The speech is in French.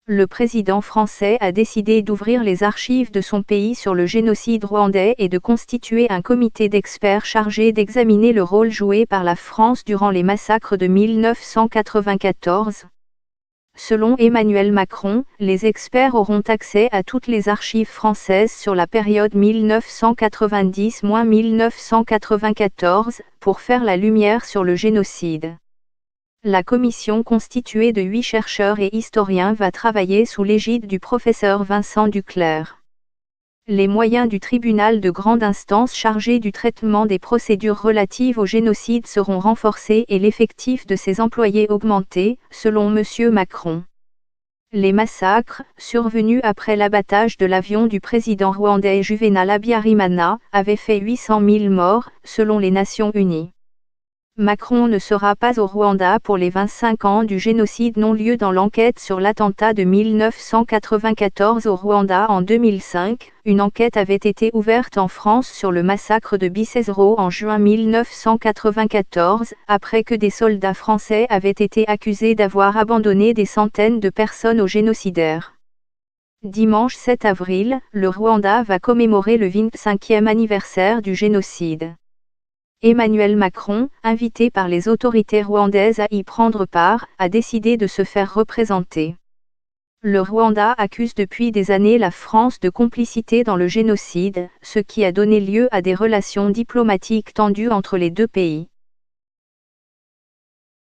Le président français a décidé d'ouvrir les archives de son pays sur le génocide rwandais et de constituer un comité d'experts chargé d'examiner le rôle joué par la France durant les massacres de 1994. Selon Emmanuel Macron, les experts auront accès à toutes les archives françaises sur la période 1990-1994, pour faire la lumière sur le génocide. La commission constituée de 8 chercheurs et historiens va travailler sous l'égide du professeur Vincent Duclercq. Les moyens du tribunal de grande instance chargé du traitement des procédures relatives au génocide seront renforcés et l'effectif de ses employés augmenté, selon M. Macron. Les massacres, survenus après l'abattage de l'avion du président rwandais Juvenal Habyarimana, avaient fait 800 000 morts, selon les Nations Unies. Macron ne sera pas au Rwanda pour les 25 ans du génocide non-lieu dans l'enquête sur l'attentat de 1994 au Rwanda en 2005. Une enquête avait été ouverte en France sur le massacre de Bisesero en juin 1994, après que des soldats français avaient été accusés d'avoir abandonné des centaines de personnes aux génocidaires. Dimanche 7 avril, le Rwanda va commémorer le 25e anniversaire du génocide. Emmanuel Macron, invité par les autorités rwandaises à y prendre part, a décidé de se faire représenter. Le Rwanda accuse depuis des années la France de complicité dans le génocide, ce qui a donné lieu à des relations diplomatiques tendues entre les deux pays.